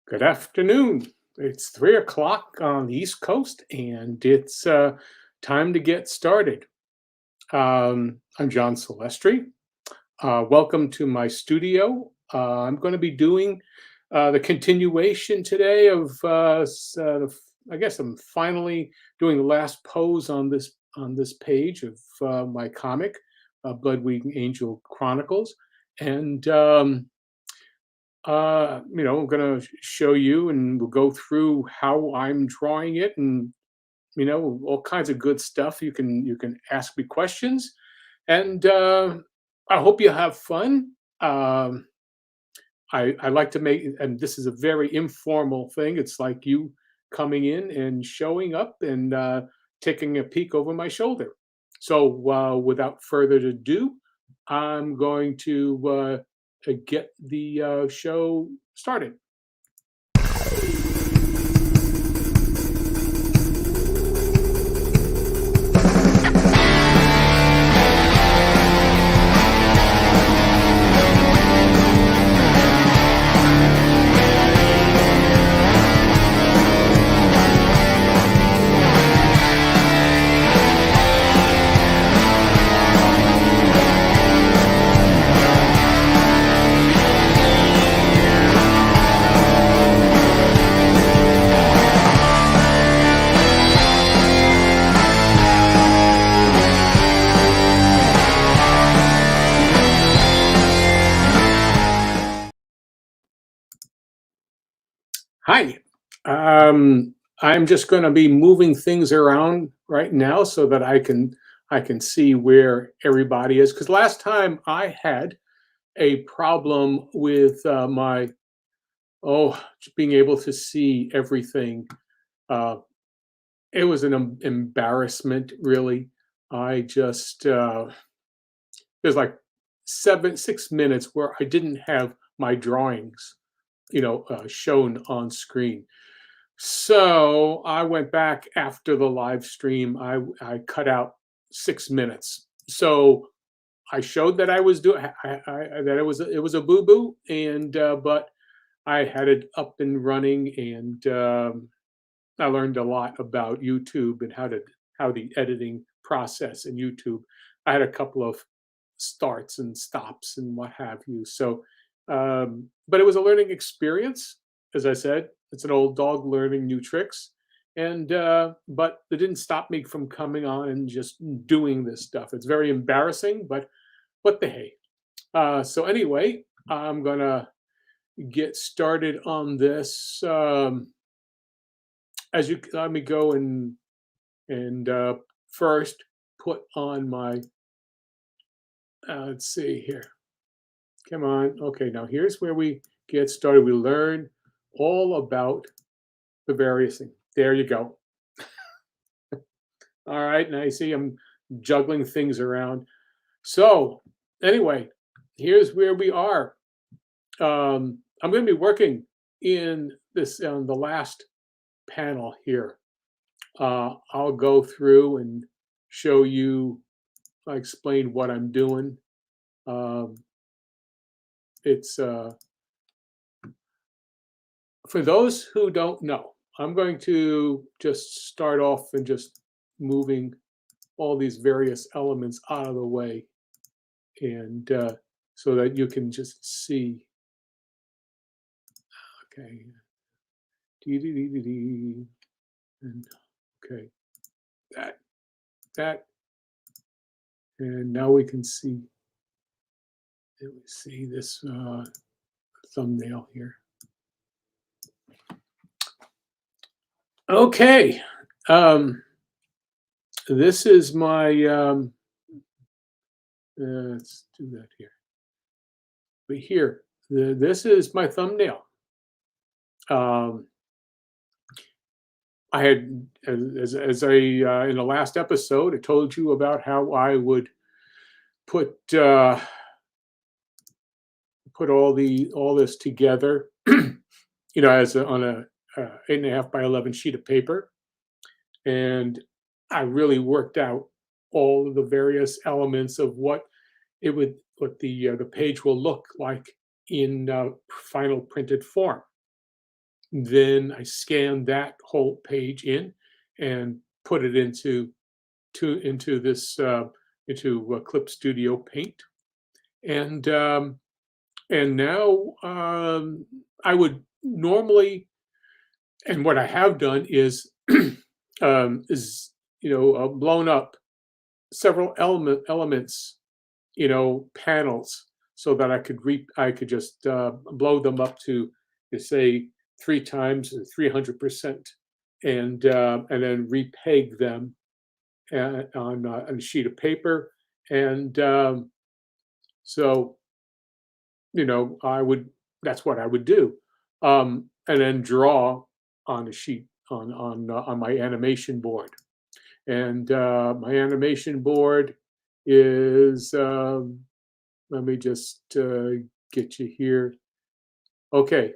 Good afternoon. It's 3 o'clock on the East Coast, and it's time to get started. I'm John Celestri. Welcome to my studio. I'm going to be doing the continuation today of, I guess I'm finally doing the last pose on this page of my comic, Bloodwing Angel Chronicles, and I'm going to show you and we'll go through how I'm drawing it and, all kinds of good stuff. You can ask me questions and I hope you have fun. Um, I like to make, and this is a very informal thing. It's like you coming in and showing up and taking a peek over my shoulder. So without further ado, I'm going to get the show started. Hi. I'm just going to be moving things around right now so that I can see where everybody is. Because last time I had a problem with my being able to see everything. Uh, it was an embarrassment, really. I just there's like 6 minutes where I didn't have my drawings, shown on screen. So I went back after the live stream. I cut out 6 minutes. So I showed that I was doing that it was a boo boo, and but I had it up and running, and I learned a lot about YouTube and how the editing process in YouTube. I had a couple of starts and stops and what have you. So, but it was a learning experience. As I said, it's an old dog learning new tricks, and but it didn't stop me from coming on and just doing this stuff. It's very embarrassing, but what the hey. So anyway, I'm gonna get started on this. As you let me go and first put on my let's see here. Come on. Okay, now here's where we get started. We learn all about the various things. There you go. All right, now you see I'm juggling things around. So anyway, here's where we are. I'm going to be working in this on the last panel here. I'll go through and show you, explain what I'm doing. Um, it's For those who don't know, I'm going to just start off and just moving all these various elements out of the way, and so that you can just see. Okay. Dee-dee-dee-dee-dee. And okay, that, and now we can see. Let me see this thumbnail here. Okay, this is my. Let's do that here. But here, this is my thumbnail. Um, I had, as I in the last episode, I told you about how I would put put all this together, as on a 8.5 by 11 sheet of paper, and I really worked out all of the various elements of what the page will look like in final printed form. Then I scan that whole page in and put it into this Clip Studio Paint, and now I would normally, and what I have done is blown up several elements, panels, so that I could just blow them up to say 3 times 300%, and then repeg them on a sheet of paper, and so I would that's what I would do, and then draw on a sheet on my animation board, and my animation board is let me just get you here. Okay,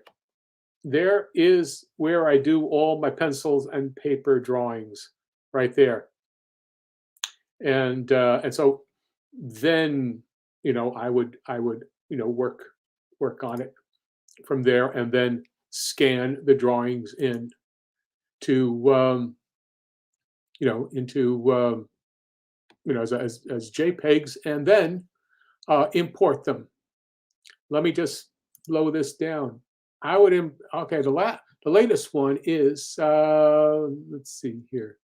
there is where I do all my pencils and paper drawings, right there. And so then I would work on it from there, and then scan the drawings in to into as JPEGs, and then import them. Let me just blow this down. I would okay. The latest one is let's see here.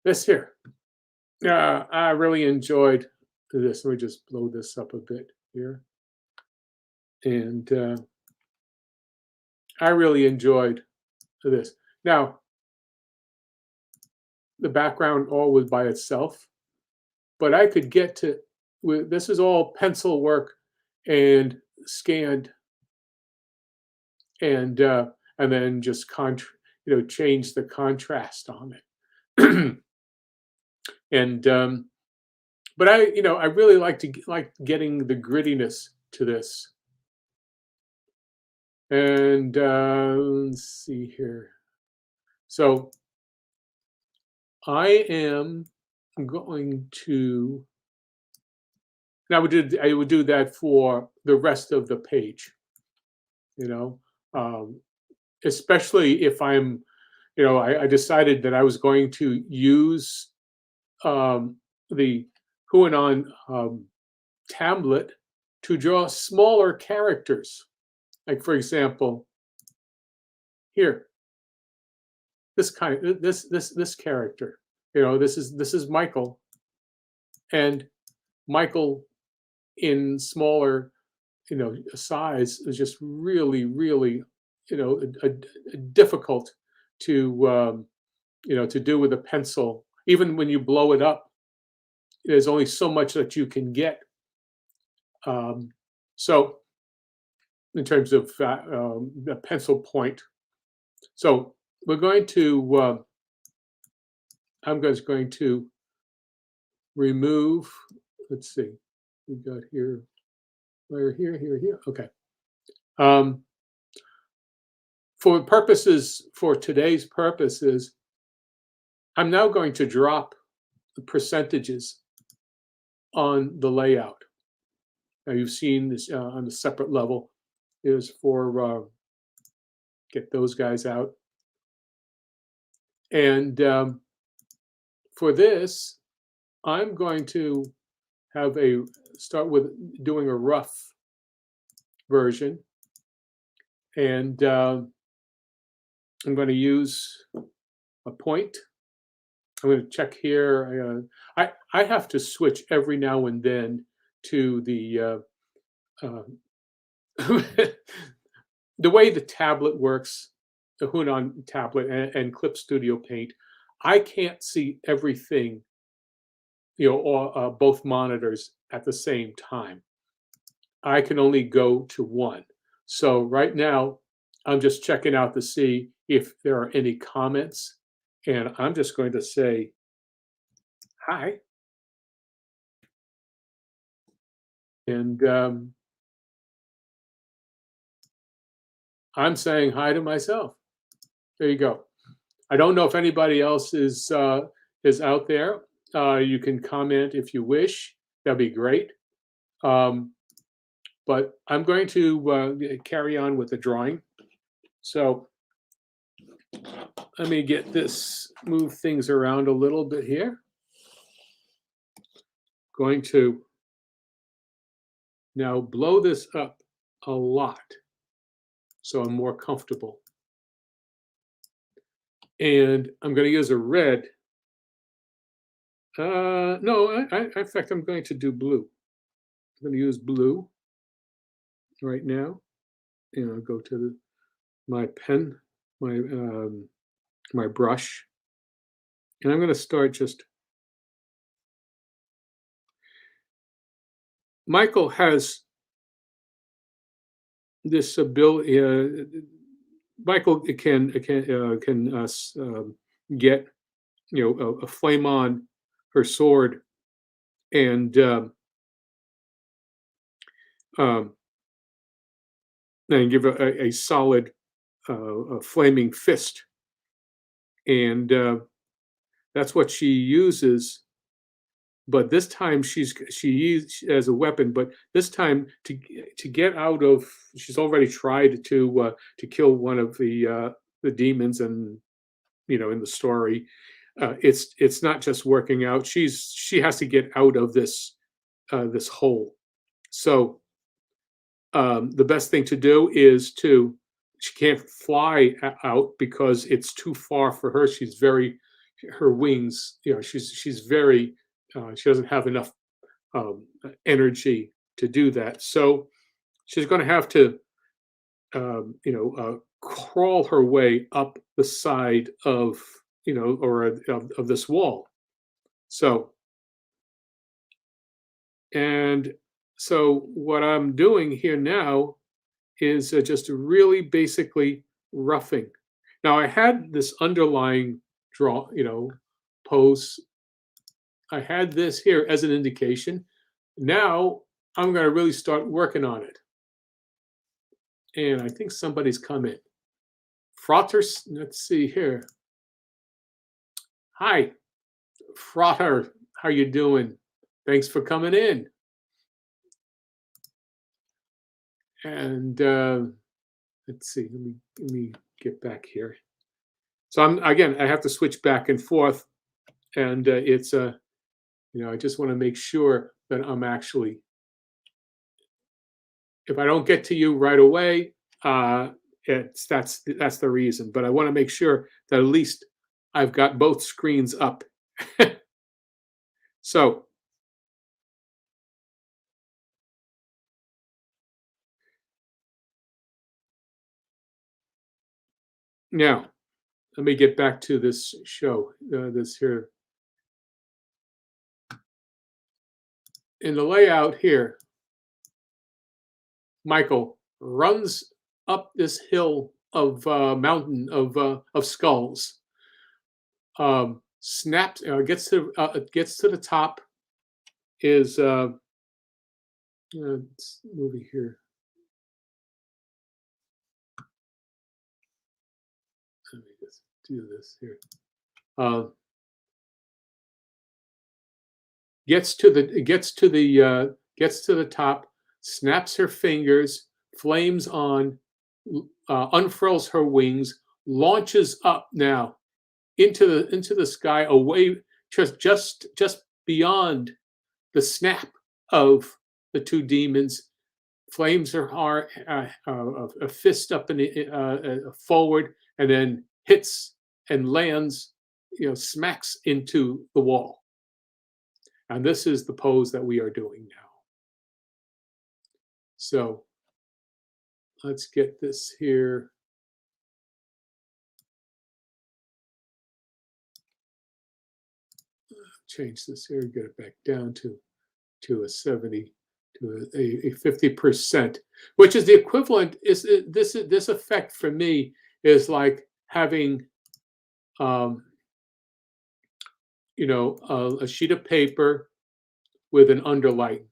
This here. I really enjoyed this. Let me just blow this up a bit here, and I really enjoyed this. Now, the background all was by itself, but I could get to this is all pencil work and scanned, and then just change the contrast on it. And but I really like getting the grittiness to this. And let's see here. So I am going to, and I would do that for the rest of the page, especially if I'm, I decided that I was going to use the Huanon tablet to draw smaller characters. Like, for example, here, this character, this is Michael, and Michael in smaller, size is just really, really, difficult to to do with a pencil. Even when you blow it up, there's only so much that you can get. So in terms of the pencil point, so we're going to, I'm just going to remove, let's see, we got here, we're here, okay. For today's purposes, I'm now going to drop the percentages on the layout. Now you've seen this on a separate level is for get those guys out. And for this, I'm going to start with doing a rough version, and I'm going to use a point. I'm going to check here. I have to switch every now and then to the the way the tablet works, the Huanon tablet and Clip Studio Paint. I can't see everything, or both monitors at the same time. I can only go to one. So right now, I'm just checking out to see if there are any comments. And I'm just going to say, hi. And I'm saying hi to myself. There you go. I don't know if anybody else is out there. You can comment if you wish. That'd be great. But but I'm going to carry on with the drawing. So let me get this, move things around a little bit here. Going to now blow this up a lot so I'm more comfortable. And I'm going to use a red. No, in fact, I'm going to do blue. I'm going to use blue right now. And I'll go to my pen, my brush. And I'm going to start just. Michael has this ability. Michael can get a flame on her sword and give a solid a flaming fist, and that's what she uses. But this time she used as a weapon. But this time to get out of, she's already tried to kill one of the demons, and in the story, it's not just working out. She has to get out of this this hole. So the best thing to do is she can't fly out because it's too far for her. Her wings, she's very, she doesn't have enough energy to do that. So she's going to have to, crawl her way up the side of, of this wall. So, and so what I'm doing here now is just really basically roughing. Now I had this underlying pose. I had this here as an indication. Now I'm going to really start working on it. And I think somebody's come in. Frater, let's see here. Hi, Frater, how you doing? Thanks for coming in. And let's see, let me get back here. So I have to switch back and forth, and it's I just want to make sure that I'm actually, if I don't get to you right away, that's the reason. But I want to make sure that at least I've got both screens up. So now let me get back to this show. This here in the layout here. Michael runs up this hill of mountain of skulls. Snaps, gets to the top. Is let's move it here. Let me just do this here. Gets to the top, snaps her fingers, flames on, unfurls her wings, launches up now into the sky, away, just beyond the snap of the two demons. Flames her heart, a fist up and forward, and then hits and lands, smacks into the wall. And this is the pose that we are doing now. So let's get this here. Change this here, get it back down to a 70, to a 50%, which is the equivalent. This effect for me is like having a sheet of paper with an underline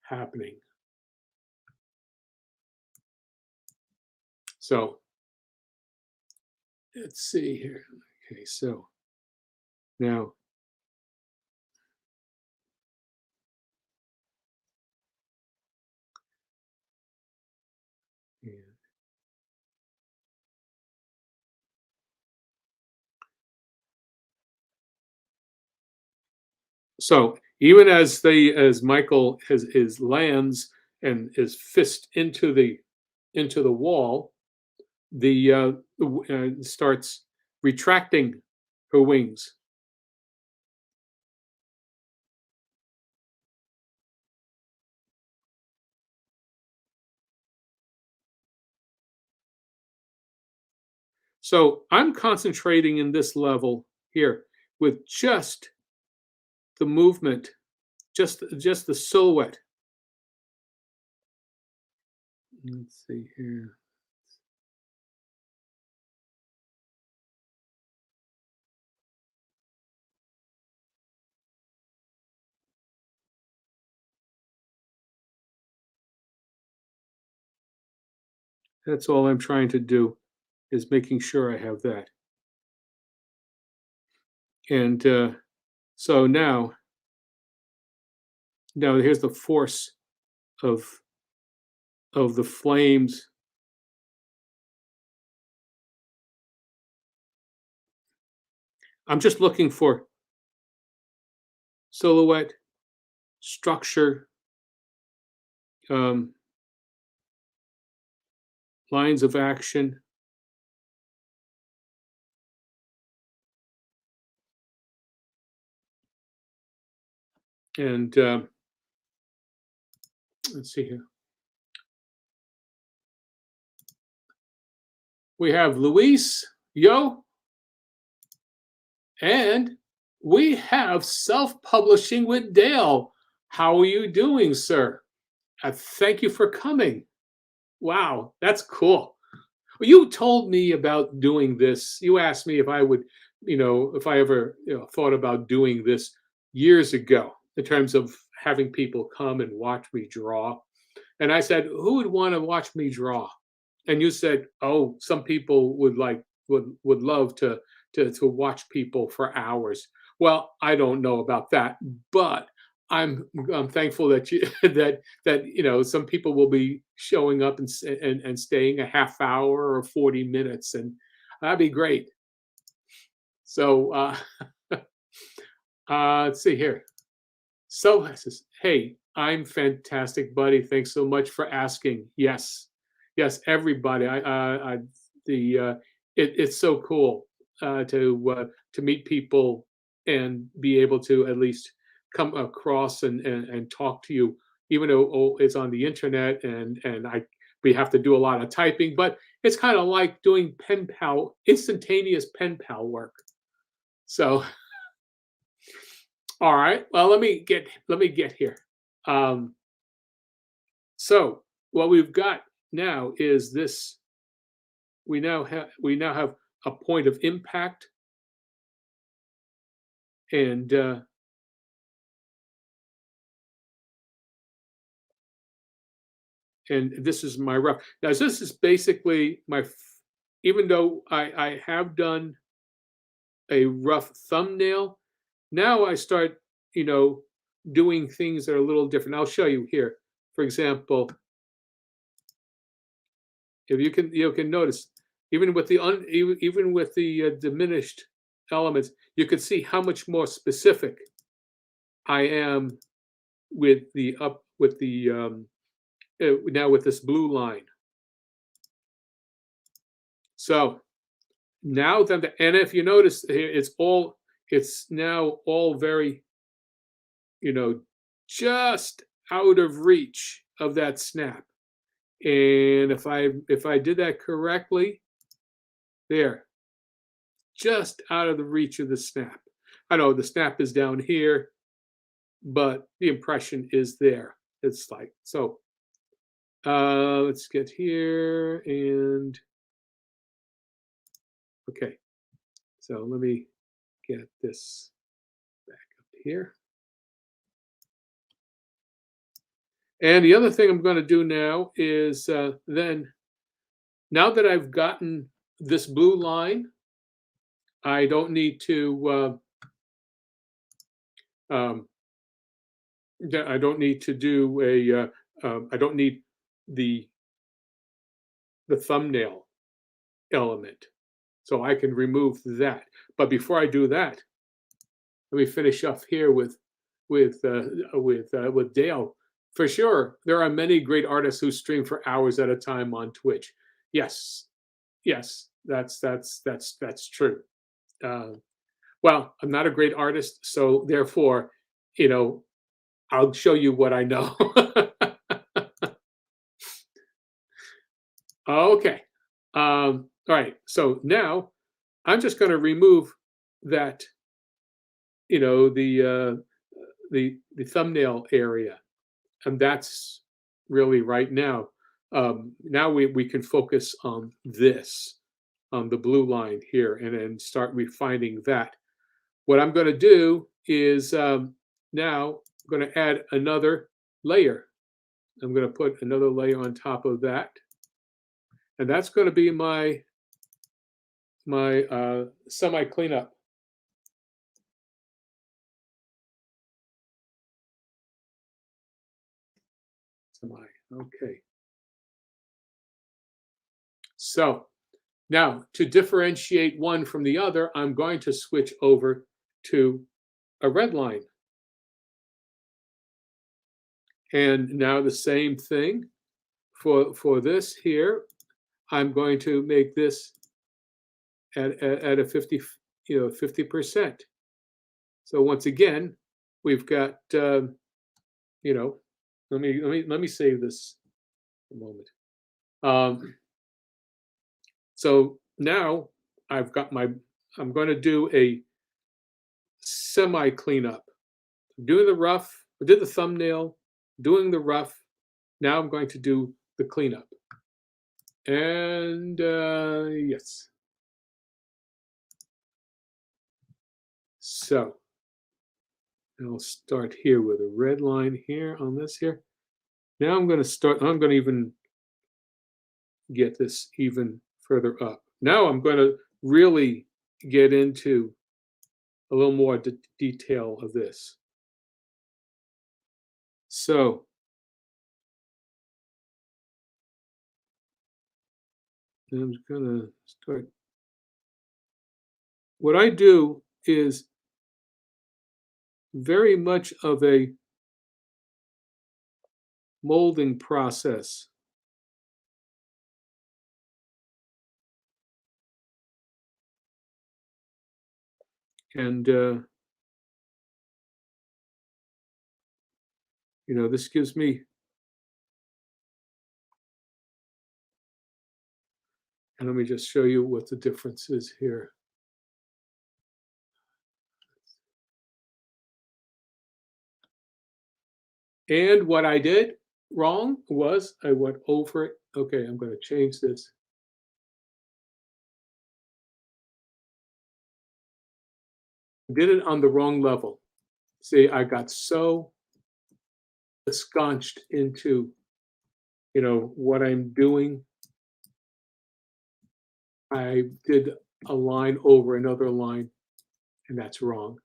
happening. So let's see here. Okay, so now So even as Michael his lands and his fist into the wall, the starts retracting her wings. So I'm concentrating in this level here with just the movement, just the silhouette. Let's see here. That's all I'm trying to do is making sure I have that. And so now here's the force of the flames. I'm just looking for silhouette, structure, um, lines of action. And let's see here. We have Luis, Yo, and we have self-publishing with Dale. How are you doing, sir? Thank you for coming. Wow, that's cool. Well, you told me about doing this. You asked me if I would, if I ever, thought about doing this years ago in terms of having people come and watch me draw. And I said, who would want to watch me draw? And you said, oh, some people would love to watch people for hours. Well, I don't know about that, but I'm thankful that you that some people will be showing up and staying a half hour or 40 minutes, and that'd be great. So let's see here. So I says, hey, I'm fantastic, buddy. Thanks so much for asking. Yes, yes, everybody. I the it's so cool to meet people and be able to at least come across and talk to you, even though it's on the internet and I we have to do a lot of typing, but it's kind of like doing pen pal, instantaneous pen pal work. So all right. Well, let me get here. Um, so what we've got now is this. We now have a point of impact, and this is my rough. Now this is basically even though I have done a rough thumbnail, now I start you know doing things that are a little different. I'll show you here. For example, if you can notice, even with the diminished elements, you can see how much more specific I am with the up with the now with this blue line. So now that and if you notice here, it's now all very you know just out of reach of that snap. And if I did that correctly, there, just out of the reach of the snap. I know the snap is down here, but the impression is there. It's like so. Let's get here and okay. So let me get this back up here. And the other thing I'm going to do now is then now that I've gotten this blue line, I don't need to um, I don't need to do I don't need the thumbnail element. So I can remove that. But before I do that, let me finish up here with with Dale. For sure, there are many great artists who stream for hours at a time on Twitch. Yes, yes, that's true. Uh, well, I'm not a great artist, so therefore, you know, I'll show you what I know. Okay. All right. So now I'm just going to remove that, the thumbnail area, and that's really right now. Now we can focus on this, on the blue line here, and then start refining that. What I'm going to do is now I'm going to add another layer. I'm going to put another layer on top of that, and that's going to be my semi cleanup. Semi. Okay. So now to differentiate one from the other, I'm going to switch over to a red line. And now the same thing for this here. I'm going to make this at a 50%. So once again, we've got let me save this a moment. So now I'm going to do a semi cleanup. I'm doing the rough. I did the thumbnail, doing the rough. Now I'm going to do the cleanup. And yes. So I'll start here with a red line here on this here. Now I'm going to even get this even further up. Now I'm going to really get into a little more detail of this. So I'm going to start. What I do is very much of a molding process. And, this gives me, and let me just show you what the difference is here. And what I did wrong was I went over it. Okay, I'm going to change this. I did it on the wrong level. See, I got so ensconced into, what I'm doing. I did a line over another line, and that's wrong.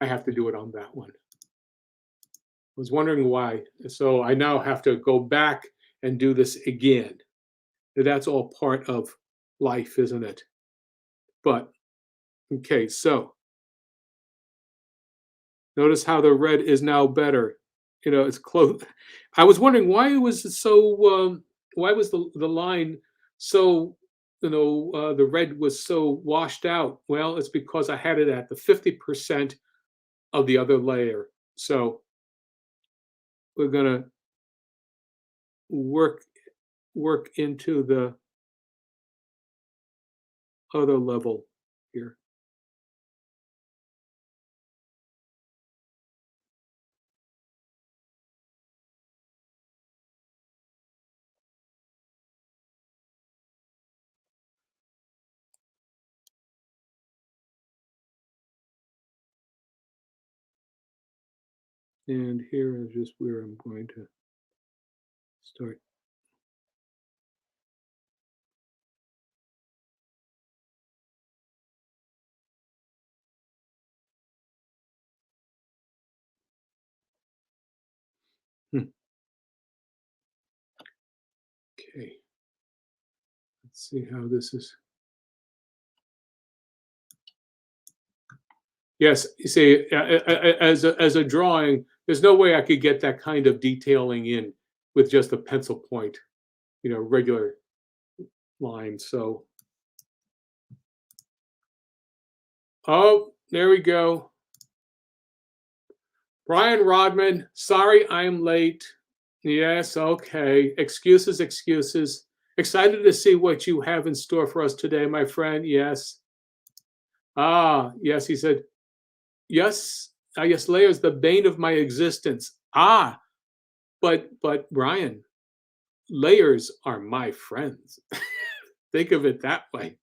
I have to do it on that one. I was wondering why. So I now have to go back and do this again. That's all part of life, isn't it? But, okay, so notice how the red is now better. It's close. I was wondering why it was so, why was the line so, the red was so washed out? Well, it's because I had it at the 50% of the other layer. So we're going to work into the other level here. And here is just where I'm going to start. Okay. Let's see how this is. Yes, you see, as a drawing, there's no way I could get that kind of detailing in with just a pencil point, regular line. So, oh, there we go. Brian Rodman, sorry I'm late. Yes, okay. Excuses, excuses. Excited to see what you have in store for us today, my friend. Yes. Ah, yes, he said, yes, yes, Leia is the bane of my existence. Ah, but Brian, layers are my friends. Think of it that way.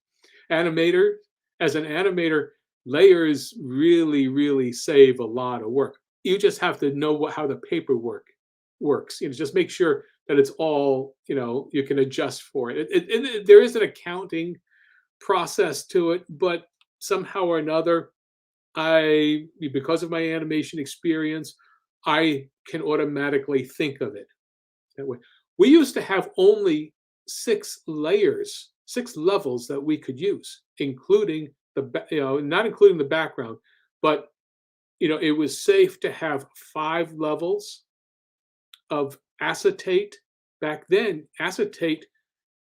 Animator, as an animator, layers really, really save a lot of work. You just have to know how the paperwork works. Just make sure that it's all, you can adjust for it. There is an accounting process to it, but somehow or another, because of my animation experience, I can automatically think of it that way. We used to have only 6 layers, 6 levels that we could use, including not including the background, but it was safe to have 5 levels of acetate. Back then, acetate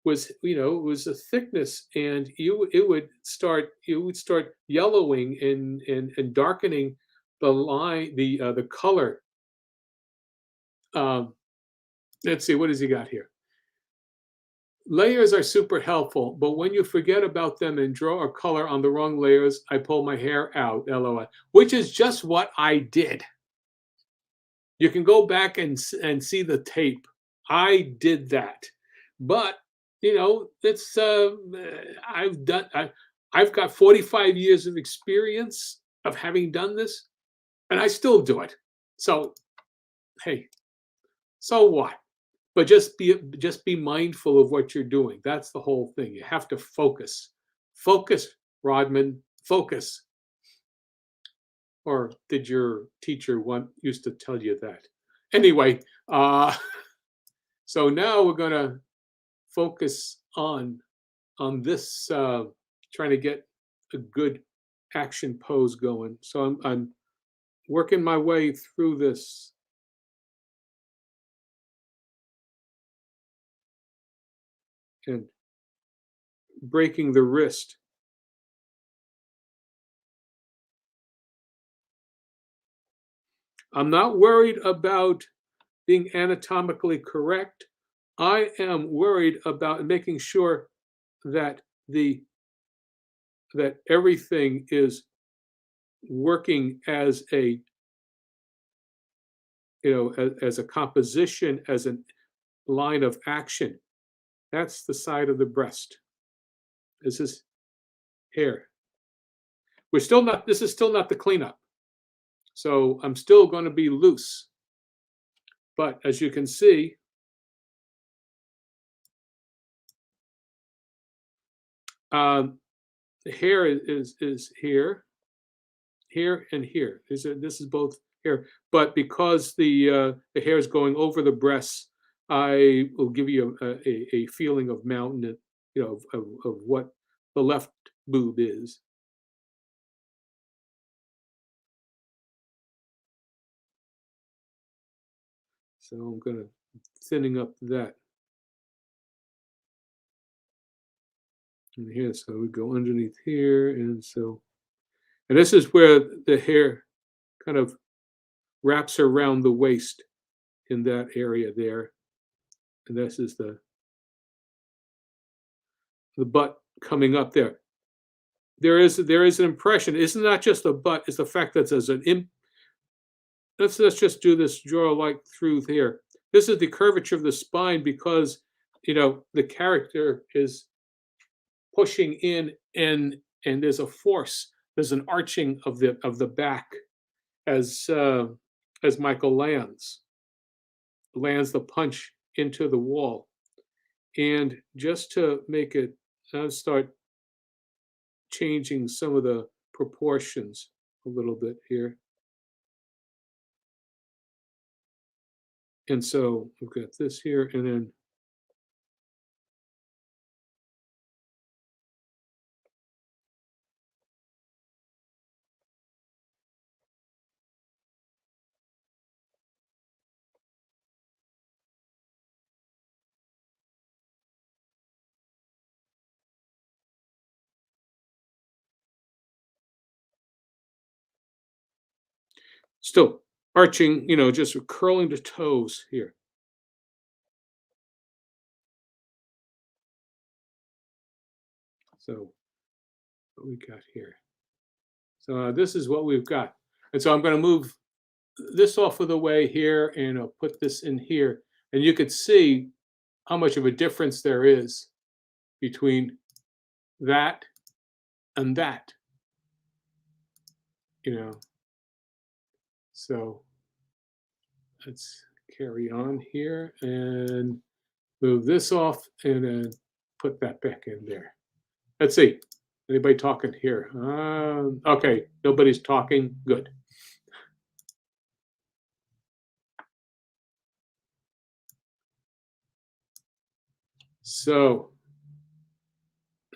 was, it was a thickness, and it would start yellowing and darkening the line, the color. Um, let's see, what has he got here? Layers are super helpful, but when you forget about them and draw a color on the wrong layers, I pull my hair out, LOL, which is just what I did. You can go back and see the tape. I did that. But, it's I've got 45 years of experience of having done this, and I still do it. So, hey, so what? But just be mindful of what you're doing. That's the whole thing. You have to focus. Focus, Rodman, focus. Or did your teacher used to tell you that? Anyway, uh, so now we're gonna focus on this, trying to get a good action pose going. So I'm working my way through this and breaking the wrist. I'm not worried about being anatomically correct. I am worried about making sure that the that everything is working as a as a composition, as a line of action. That's the side of the breast. This is hair. We're still not. This is still not the cleanup. So I'm still going to be loose. But as you can see, the hair is here, here, and here. This is both hair. But because the hair is going over the breasts, I will give you a feeling of mountain, of what the left boob is. So I'm going to thinning up that. And here, so we go underneath here, and this is where the hair kind of wraps around the waist in that area there, and this is the butt coming up there. There is an impression. It's not just the butt; it's the fact that there's an. Let's just do this draw like through here. This is the curvature of the spine because the character is pushing in, and there's a force. There's an arching of the back as Michael lands the punch into the wall. And just to make it, I'll start changing some of the proportions a little bit here. And so we've got this here, and then Still arching, just curling the toes here. So what we got here. So this is what we've got. And so I'm going to move this off of the way here and I'll put this in here. And you could see how much of a difference there is between that and that, you know. So let's carry on here and move this off and then put that back in there. Let's see. Anybody talking here? Okay, nobody's talking. Good. So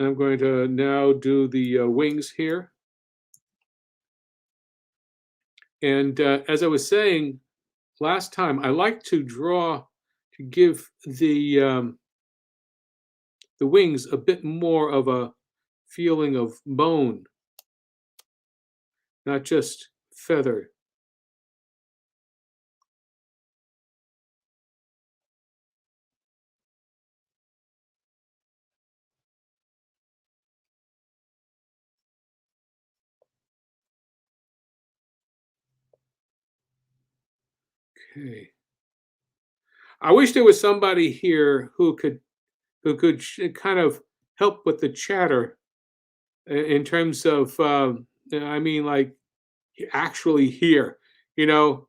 I'm going to now do the wings here. And as I was saying last time, I like to draw to give the wings a bit more of a feeling of bone, not just feather. Okay. I wish there was somebody here who could kind of help with the chatter in terms of I mean like actually here, you know,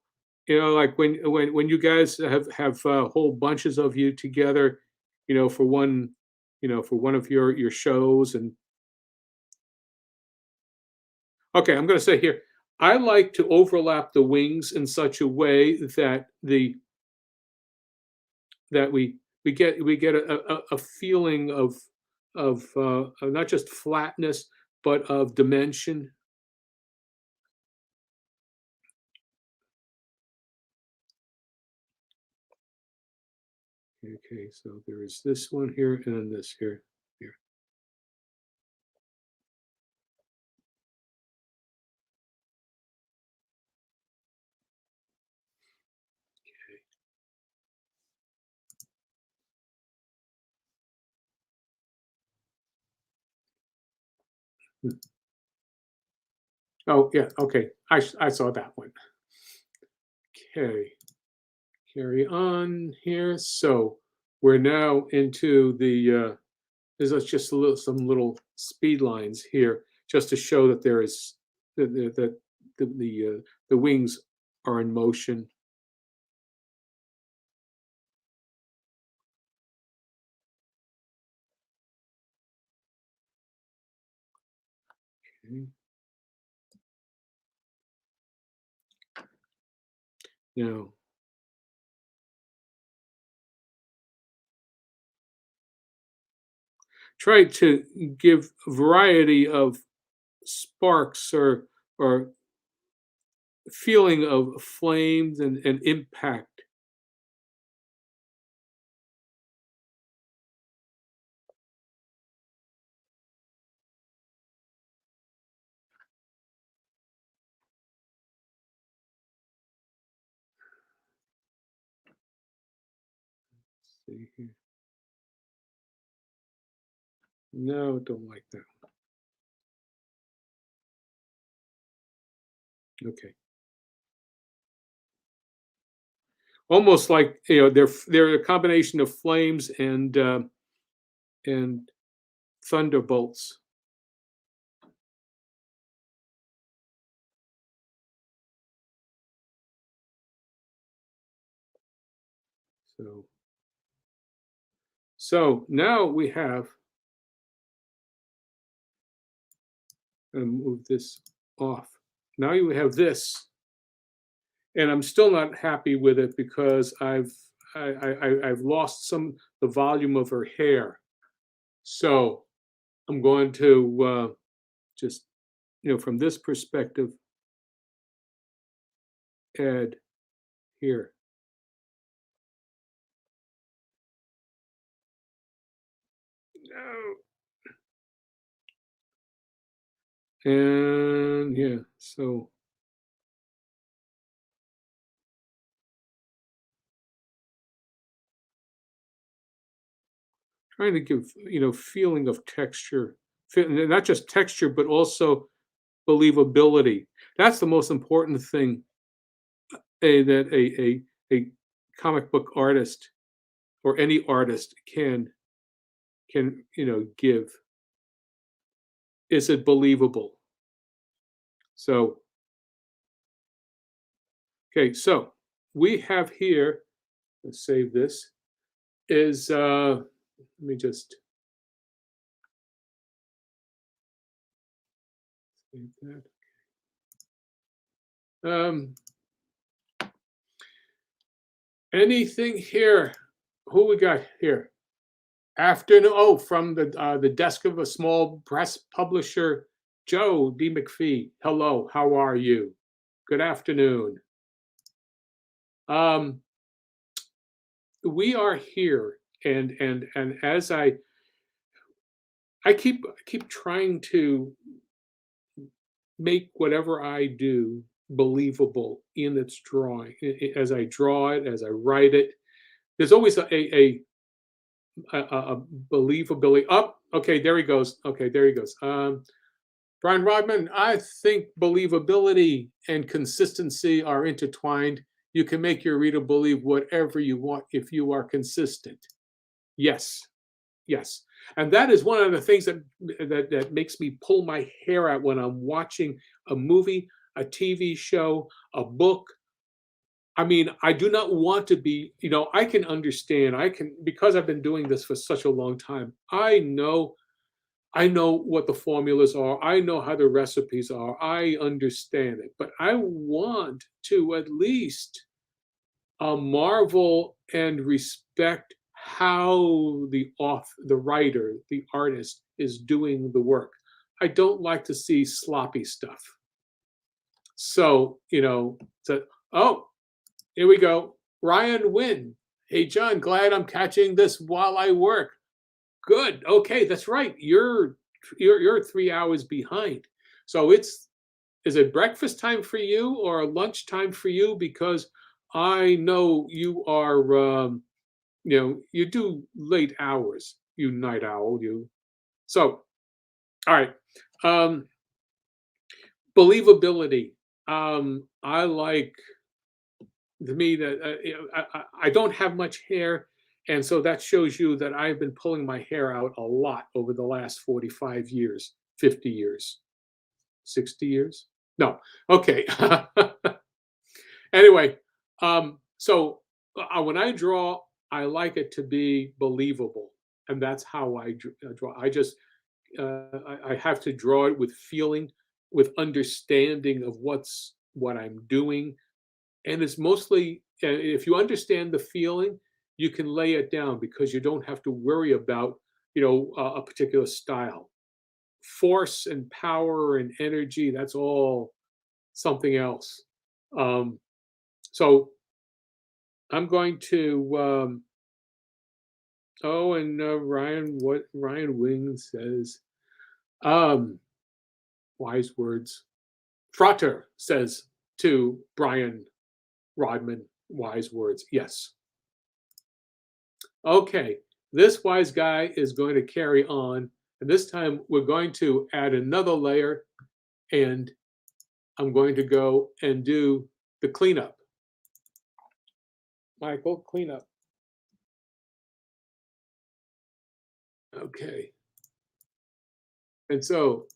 like when you guys have whole bunches of you together, for one, for one of your shows. And okay, I'm going to say here, I like to overlap the wings in such a way that we get a feeling of not just flatness but of dimension. Okay, so there is this one here and then this here. Here. Hmm. Oh yeah, okay. I saw that one. Okay, carry on here. So we're now into there's just some little speed lines here, just to show that there is that the wings are in motion. Okay. Now try to give a variety of sparks or feeling of flames and impact. Let's see here. No, don't like that. Okay. Almost like they're a combination of flames and thunderbolts. So now we have, and move this off. Now you have this, and I'm still not happy with it because I've lost some the volume of her hair. So I'm going to just from this perspective add here. And yeah, so trying to give, feeling of texture, not just texture, but also believability. That's the most important thing that a comic book artist or any artist can give. Is it believable? So okay, so we have here. Let's save this. Is let me just save that. Um, anything here? Who we got here? Afternoon. Oh, from the desk of a small press publisher, Joe D. McPhee. Hello, how are you? Good afternoon. Um, we are here, and as I keep trying to make whatever I do believable in its drawing. As I draw it, as I write it, there's always a believability. Up, okay, there he goes. Okay, there he goes. Brian Rodman, I think believability and consistency are intertwined. You can make your reader believe whatever you want if you are consistent. Yes, yes. And that is one of the things that makes me pull my hair out when I'm watching a movie, a TV show, a book. I mean, I do not want to be, I can understand. I can, because I've been doing this for such a long time. I know what the formulas are. I know how the recipes are. I understand it. But I want to at least marvel and respect how the writer, the artist is doing the work. I don't like to see sloppy stuff. So, oh, here we go. Ryan Wynn. Hey, John, glad I'm catching this while I work. Good. Okay, that's right. You're 3 hours behind. So is it breakfast time for you or lunch time for you? Because I know you are you do late hours, you night owl, you. So, all right. Um, believability. I like to me that I don't have much hair, and so that shows you that I've been pulling my hair out a lot over the last 45 years, 50 years, 60 years. No, okay. Anyway, so when I draw, I like it to be believable, and that's how I draw. I have to draw it with feeling, with understanding of what I'm doing, and it's mostly if you understand the feeling, you can lay it down because you don't have to worry about a particular style. Force and power and energy, that's all something else. Um, so I'm going to oh, and what Ryan Wing says, um, wise words. Frater says to Brian Rodman, wise words. Yes. Okay, this wise guy is going to carry on, and this time we're going to add another layer, and I'm going to go and do the cleanup. Michael, cleanup. Okay. And so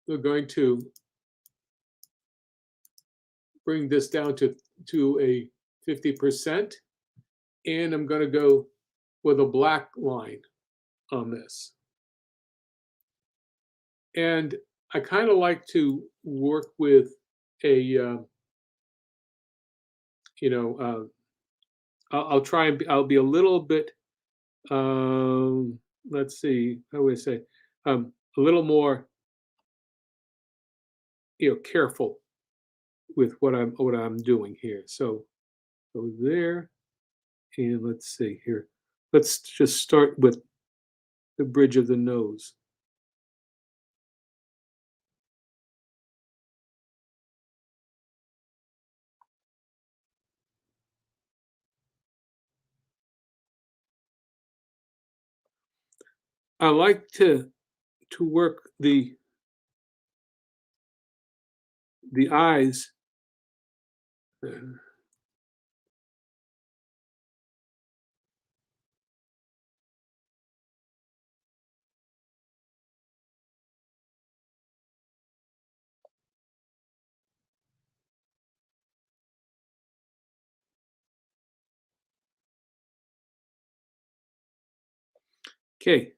we're going to bring this down to a 50%, and I'm going to go with a black line on this. And I kind of like to work with a, I'll try and I'll be a little bit, let's see, how would I say, a little more, careful with what I'm doing here. So go there, and let's see here. Let's just start with the bridge of the nose. I like to work the eyes. Uh, Okay,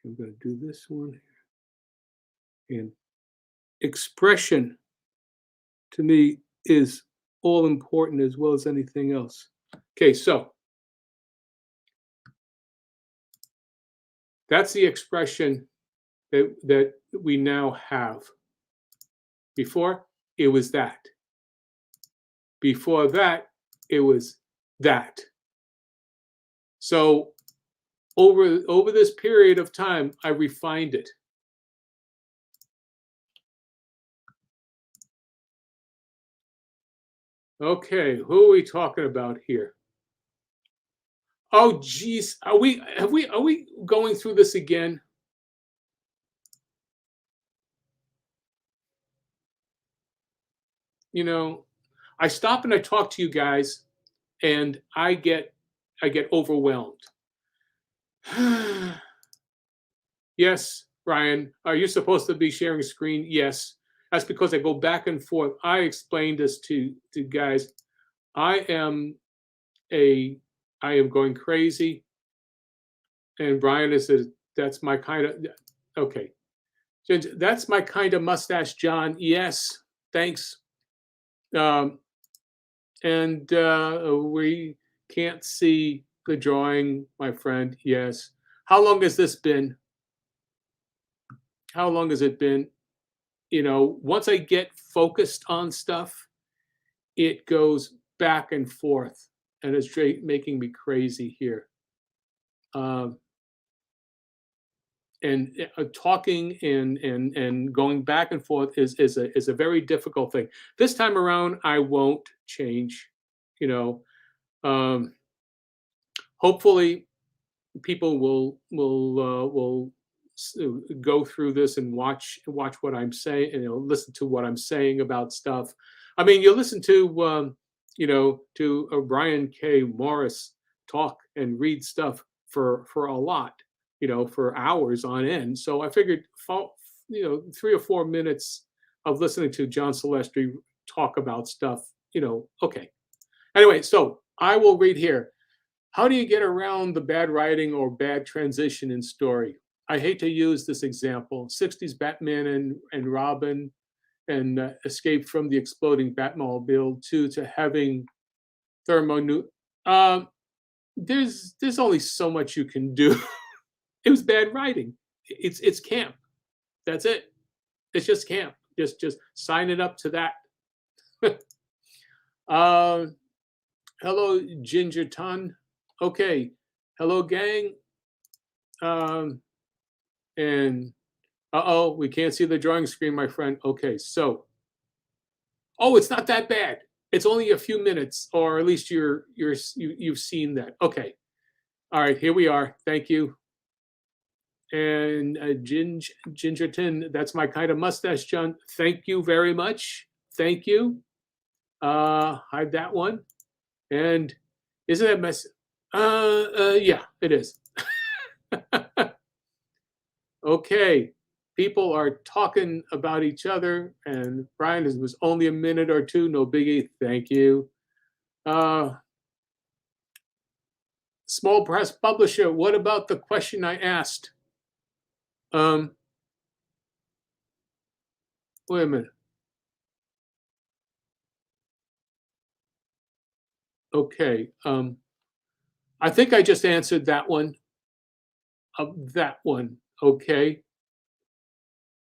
I'm going to do this one. And expression to me is all important as well as anything else. Okay, so that's the expression that we now have. Before, it was that. Before that, it was that. So over this period of time, I refined it. Okay, who are we talking about here? Oh, geez, are we going through this again? You know, I stop and I talk to you guys, and I get overwhelmed. Yes, Brian, are you supposed to be sharing screen? Yes. That's because I go back and forth. I explained this to guys. I am a I am going crazy, and Brian is a, that's my kind of okay. That's my kind of mustache, John. Yes, thanks. Um, and we can't see the drawing, my friend. Yes. How long has this been? How long has it been? You know, once I get focused on stuff, it goes back and forth, and it's straight making me crazy here. Um, and talking and going back and forth is a very difficult thing. This time around, I won't change. You know, um, hopefully, people will go through this and watch what I'm saying, and listen to what I'm saying about stuff. I mean, you listen to to Brian K. Morris talk and read stuff for a lot, for hours on end. So I figured, 3 or 4 minutes of listening to John Celestri talk about stuff. Okay. Anyway, so I will read here. How do you get around the bad writing or bad transition in story? I hate to use this example. 60s Batman and Robin and escape from the exploding Batmobile to having thermo. Um, there's only so much you can do. It was bad writing. It's camp. That's it. It's just camp. Just sign it up to that. uh, Hello, Ginger Ton. Okay. Hello, gang. Um, and uh-oh, we can't see the drawing screen, my friend. Okay, so it's not that bad. It's only a few minutes, or at least you've seen that. Okay, all right, here we are. Thank you. And Gingerton, that's my kind of mustache, John. Thank you very much. Thank you. Hide that one. And isn't that mess? Yeah, it is. Okay, people are talking about each other, and Brian, it was only a minute or two, no biggie. Thank you. Uh, Small press publisher, what about the question I asked? Um, Wait a minute. Okay. I think I just answered that one. That one. Okay.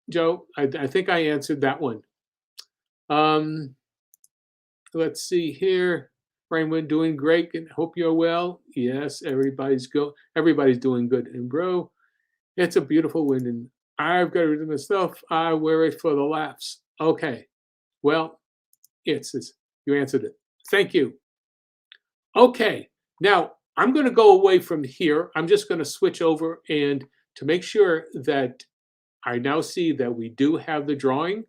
Joe, I think I answered that one. Um, let's see here. Brian, we're doing great and hope you're well. Yes, everybody's doing good. And bro, it's a beautiful wind, and I've got rid of my stuff. I wear it for the laughs. Okay. Well, it's You answered it. Thank you. Okay, now I'm going to go away from here. I'm just going to switch over and to make sure that I now see that we do have the drawing,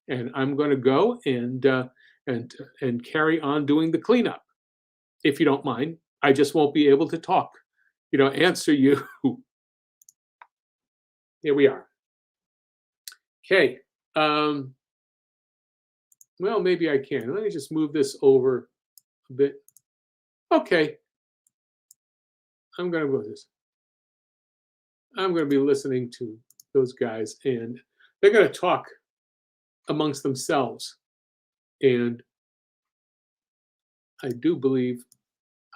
and I'm going to go and and carry on doing the cleanup, if you don't mind. I just won't be able to talk, answer you. Here we are. Okay. Um, well, maybe I can. Let me just move this over a bit. Okay. I'm going to go with this. I'm going to be listening to those guys, and they're going to talk amongst themselves. And I do believe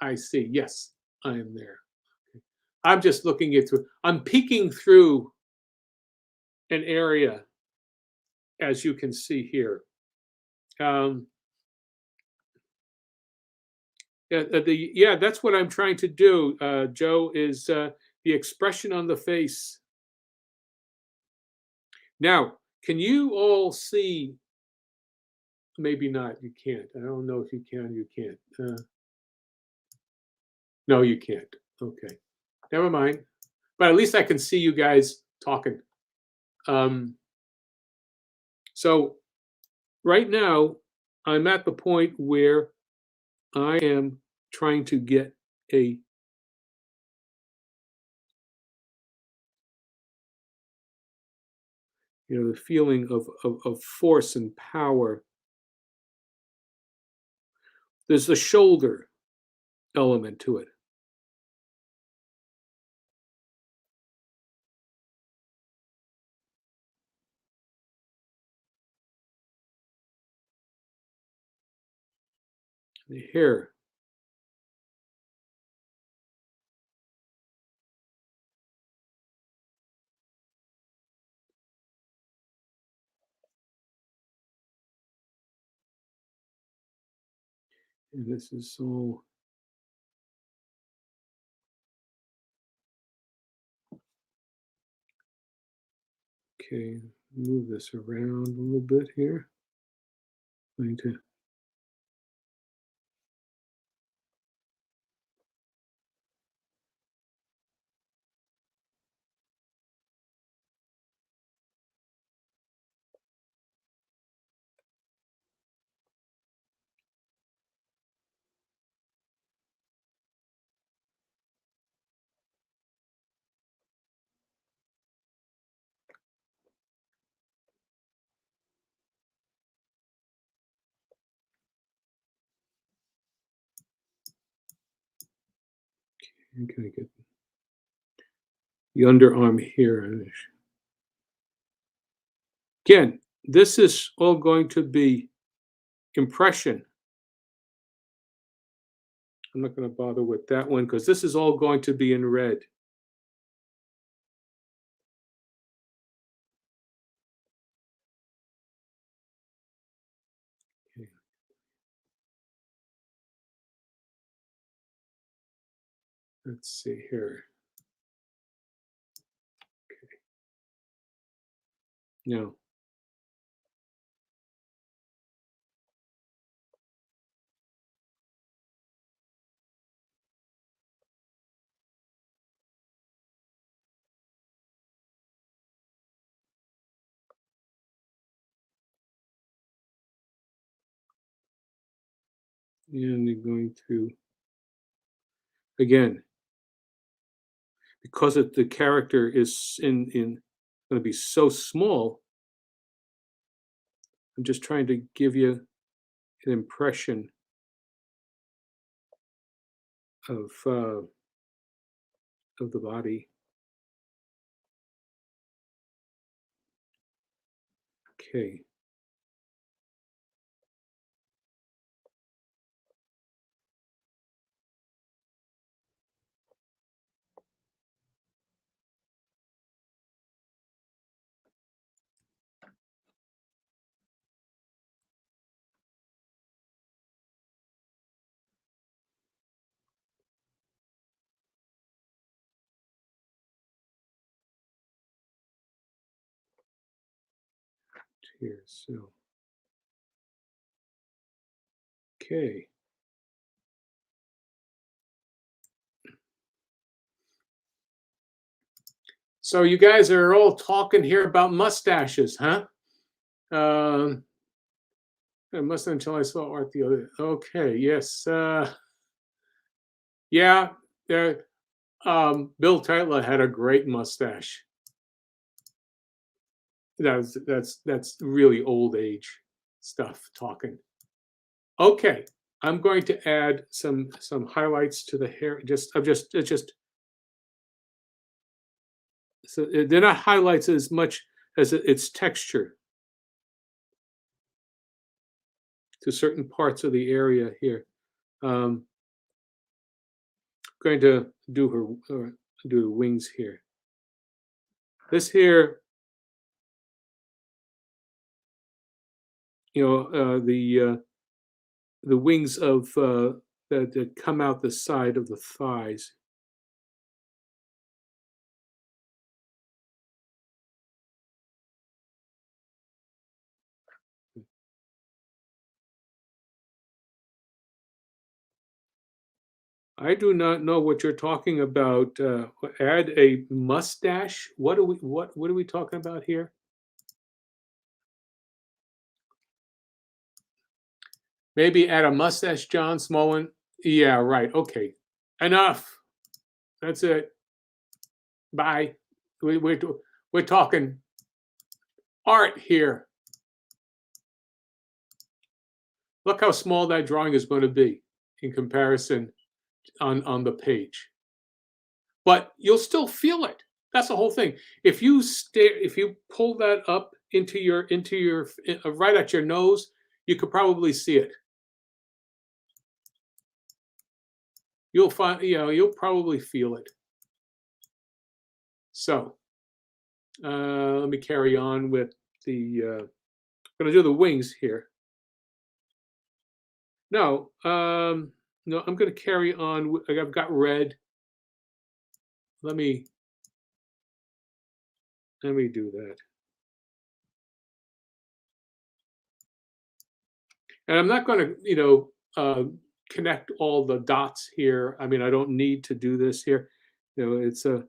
I see. Yes, I am there. I'm just looking it through. I'm peeking through an area, as you can see here. Um, yeah, that's what I'm trying to do, Joe, is the expression on the face. Now, can you all see? Maybe not. You can't. I don't know if you can. You can't. No, you can't. Okay. Never mind. But at least I can see you guys talking. Um, so right now, I'm at the point where I am trying to get a the feeling of force and power. There's the shoulder element to it. The hair. And this is all okay. Move this around a little bit here. Going to get the underarm here. Again, this is all going to be impression. I'm not going to bother with that one because this is all going to be in red. Okay. Let's see here. Okay. Now, and they're going to, again, because the character is in going to be so small, I'm just trying to give you an impression of the body. Okay. Here, so Okay. So you guys are all talking here about mustaches, huh? Um, it must until I saw Art the other. Okay, yes. Yeah, there. Bill Titler had a great mustache. That's really old age stuff talking. Okay, I'm going to add some highlights to the hair. Just so they're not highlights as much as its texture to certain parts of the area here. Um, going to do do the wings here. This here, you know, the wings of that come out the side of the thighs. I do not know what you're talking about. Add a mustache. What are we talking about here? Maybe add a mustache, John Smolin. Yeah, right. Okay, enough. That's it. Bye. We, we're we're talking art here. Look how small that drawing is going to be in comparison on the page. But you'll still feel it. That's the whole thing. If you pull that up into your right at your nose, you could probably see it. You'll find, you'll probably feel it. So let me carry on with the. I'm going to do the wings here. No, no, I'm going to carry on. I've got red. Let me do that. And I'm not going to, connect all the dots here. I mean, I don't need to do this here. It's a.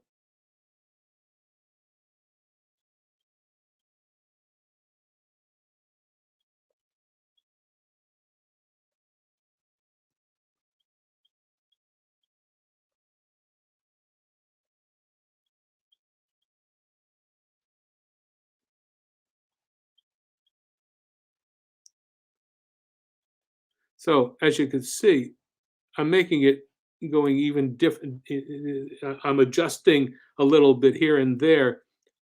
So as you can see, I'm making it going even different. I'm adjusting a little bit here and there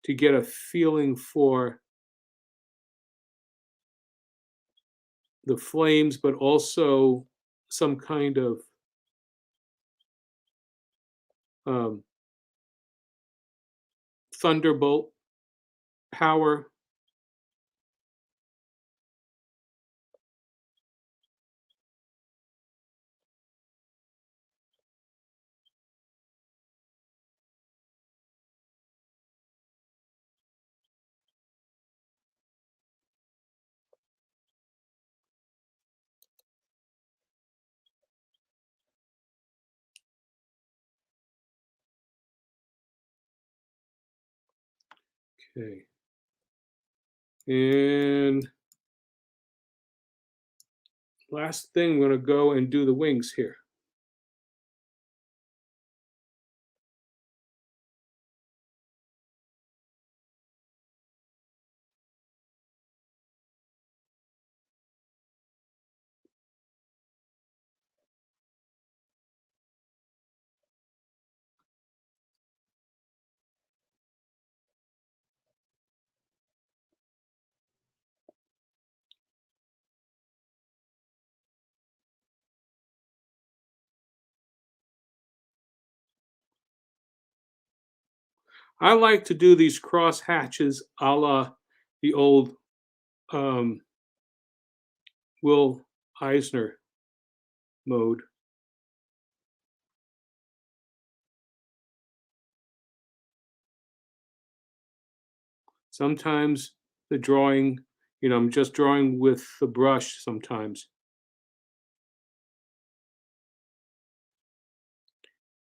to get a feeling for the flames, but also some kind of um, thunderbolt power. Okay. And last thing, I'm going to go and do the wings here. I like to do these cross hatches a la the old um, Will Eisner mode. Sometimes the drawing, I'm just drawing with the brush sometimes.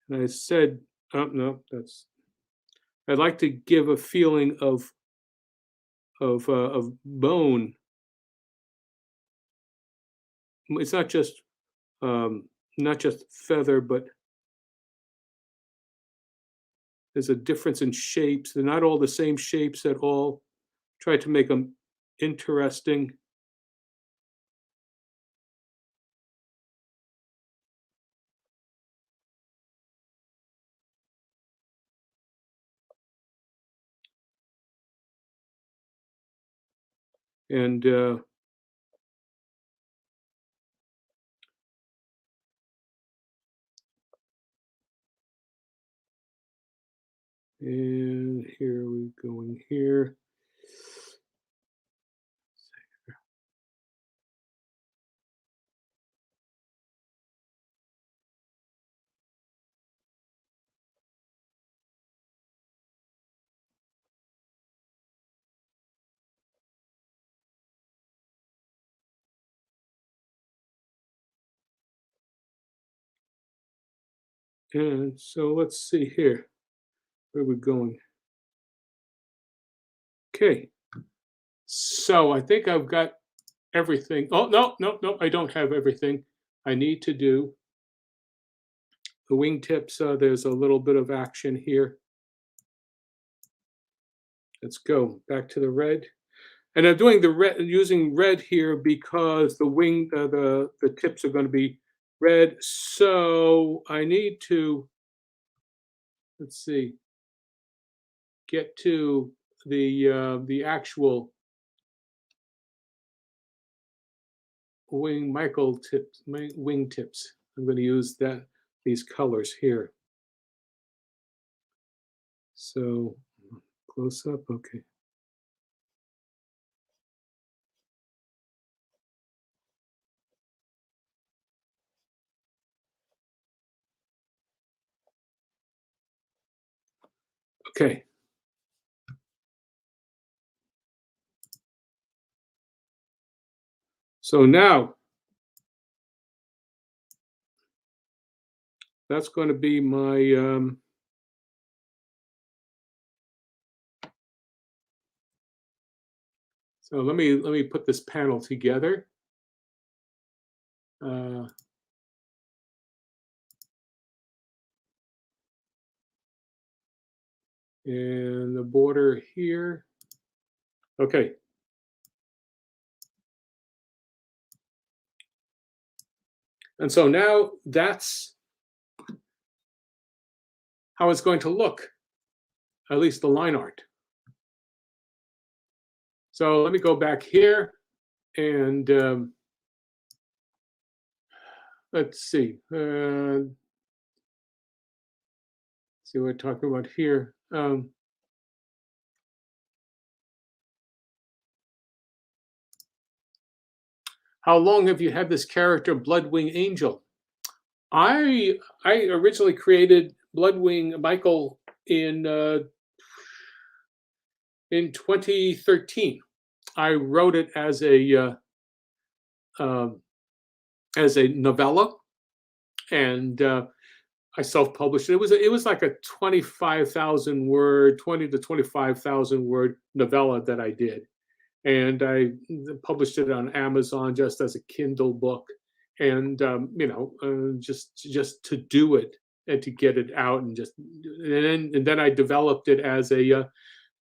And I said, oh no, that's. I'd like to give a feeling of bone. It's um, not just feather, but there's a difference in shapes. They're not all the same shapes at all. Try to make them interesting. And and here we going here. And so let's see here. Where are we going? Okay. So I think I've got everything. Oh, no, no, no, I don't have everything. I need to do the wingtips. There's a little bit of action here. Let's go back to the red. And I'm doing the red, using red here because the tips are going to be red. So I need to, let's see, get to the actual wing tips. I'm going to use these colors here. So close up, okay. Okay. So now that's going to be my so let me put this panel together. Uh, and the border here. Okay. And so now that's how it's going to look, at least the line art. So let me go back here and let's see. See what we're talking about here. How long have you had this character, Bloodwing Angel? I originally created Bloodwing Michael in 2013. I wrote it as a novella, and I self-published it. It was like a 25,000 word, 20 to 25,000 word novella that I did, and I published it on Amazon just as a Kindle book, and just to do it and to get it out, and then I developed it as a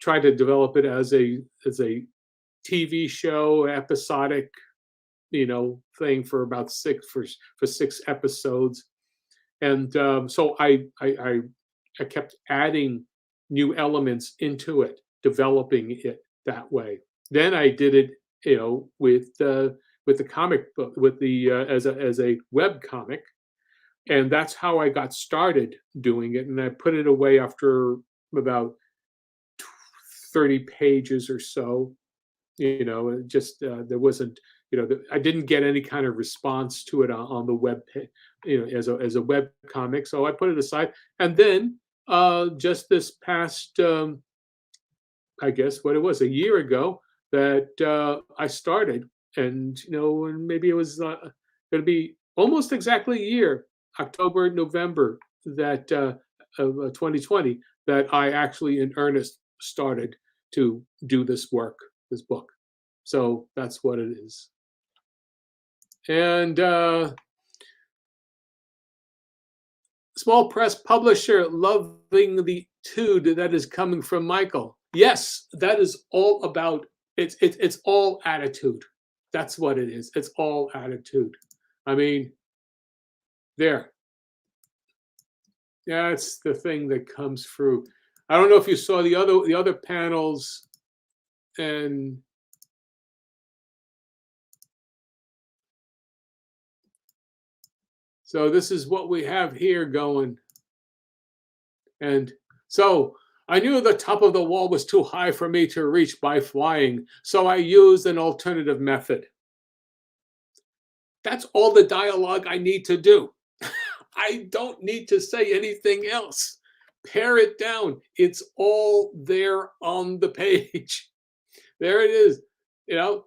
tried to develop it as a TV show episodic thing for about six episodes, and so I kept adding new elements into it, developing it that way. Then I did it, with the comic book, with the as a web comic, and that's how I got started doing it. And I put it away after about 30 pages or so. Just there wasn't, I didn't get any kind of response to it on the web, as a web comic. So I put it aside, and then just this past, I guess what it was, a year ago, that I started, and and maybe it was going to be almost exactly a year, October, November that of 2020 that I actually in earnest started to do this work, this book. So that's what it is. And small press publisher loving the tude that is coming from Michael. Yes, that is all about it's all attitude. That's what it is. It's all attitude. I mean, there. That's the thing that comes through. I don't know if you saw the other panels, and so this is what we have here going. And so I knew the top of the wall was too high for me to reach by flying, so I used an alternative method. That's all the dialogue I need to do. I don't need to say anything else. Pare it down. It's all there on the page. There it is,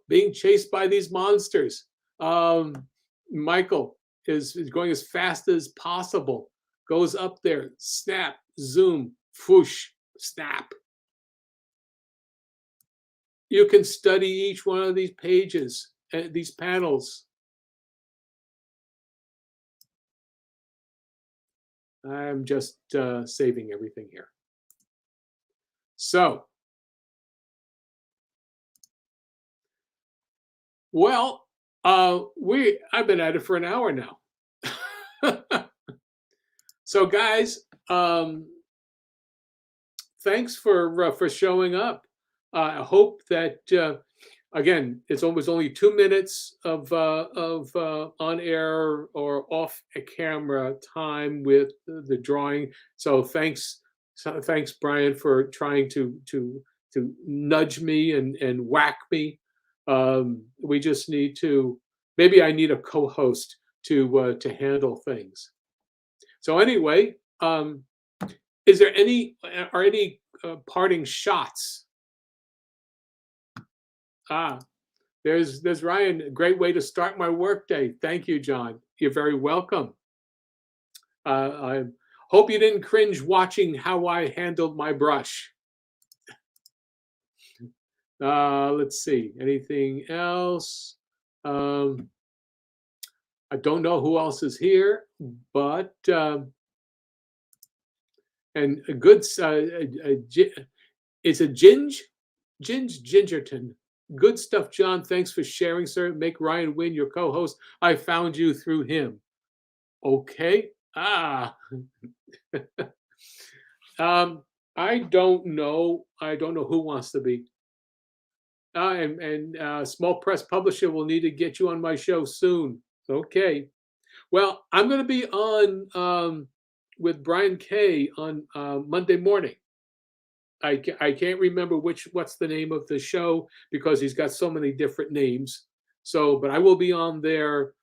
being chased by these monsters. Michael is going as fast as possible, goes up there, snap, zoom, whoosh, snap. You can study each one of these pages, these panels. I'm just saving everything here. So, well, I've been at it for an hour now. So, guys, thanks for showing up. I hope that again, it's almost only 2 minutes of on air or off a camera time with the drawing. So thanks, Brian, for trying to nudge me and whack me. We just need to. Maybe I need a co-host to handle things. So anyway, is there any parting shots? There's Ryan. A great way to start my workday. Thank you, John. You're very welcome. I hope you didn't cringe watching how I handled my brush. Let's see. Anything else? I don't know who else is here, but and a good it's a Gingerton. Good stuff, John. Thanks for sharing, sir. Make Ryan Wynn your co-host. I found you through him. Okay. I don't know. I don't know who wants to be. And small press publisher will need to get you on my show soon. Okay. Well, I'm going to be on with Brian Kay on Monday morning. I can't remember what's the name of the show because he's got so many different names. So, but I will be on there.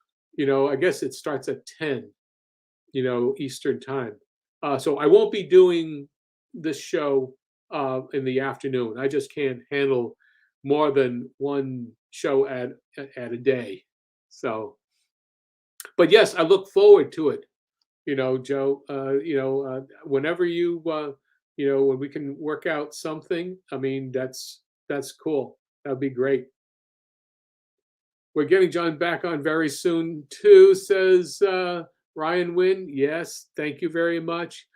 I guess it starts at 10, Eastern time. So I won't be doing this show in the afternoon. I just can't handle more than one show at a day. So, but yes, I look forward to it. Joe. Whenever you. When we can work out something, I mean, that's cool. That'd be great. We're getting John back on very soon too, says Ryan Wynn. Yes, thank you very much.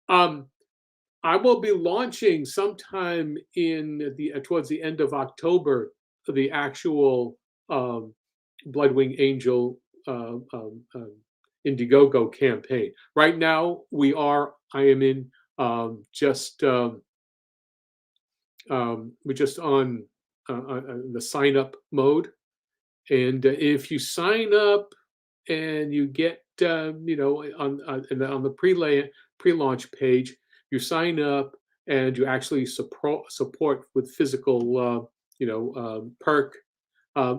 I will be launching sometime towards the end of October the actual Bloodwing Angel Indiegogo campaign. Right now, I am in. We're just on the sign up mode, and if you sign up and you get on the pre-launch page, you sign up and you actually support with physical perk,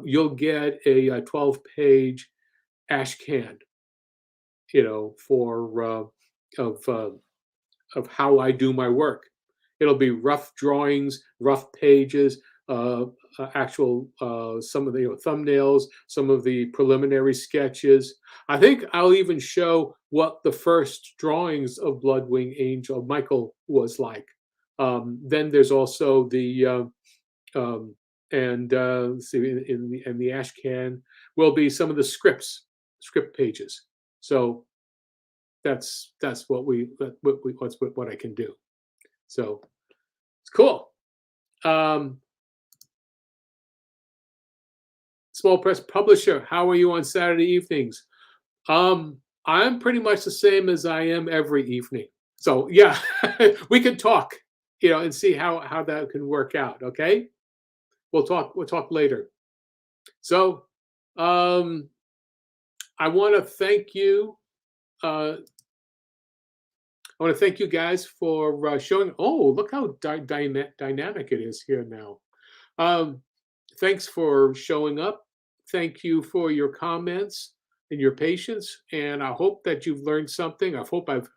you'll get a 12-page ash can, for of how I do my work. It'll be rough drawings, rough pages, uh, actual some of the thumbnails, some of the preliminary sketches. I think I'll even show what the first drawings of Bloodwing Angel Michael was like. Then there's also the um, and let's see, in the ash can will be some of the script pages. So that's what I can do. So it's cool. Small press publisher, how are you on Saturday evenings? I'm pretty much the same as I am every evening. So yeah, we can talk, and see how that can work out. Okay, we'll talk later. So um, I want to thank you. Uh, I want to thank you guys for showing. Oh, look how dynamic it is here now. Um, Thanks for showing up. Thank you for your comments and your patience. And I hope that you've learned something. I hope I've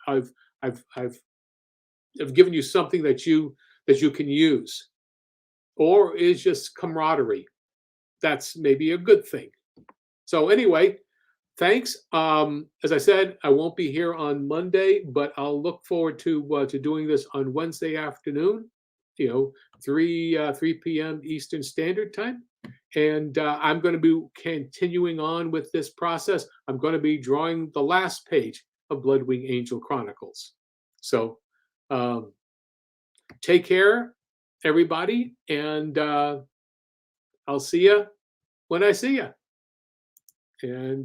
given you something that you can use, or is just camaraderie. That's maybe a good thing. So anyway, thanks. As I said, I won't be here on Monday, but I'll look forward to doing this on Wednesday afternoon. 3 p.m. Eastern Standard Time, and I'm going to be continuing on with this process. I'm going to be drawing the last page of Bloodwing Angel Chronicles. So take care, everybody, and I'll see you when I see you. And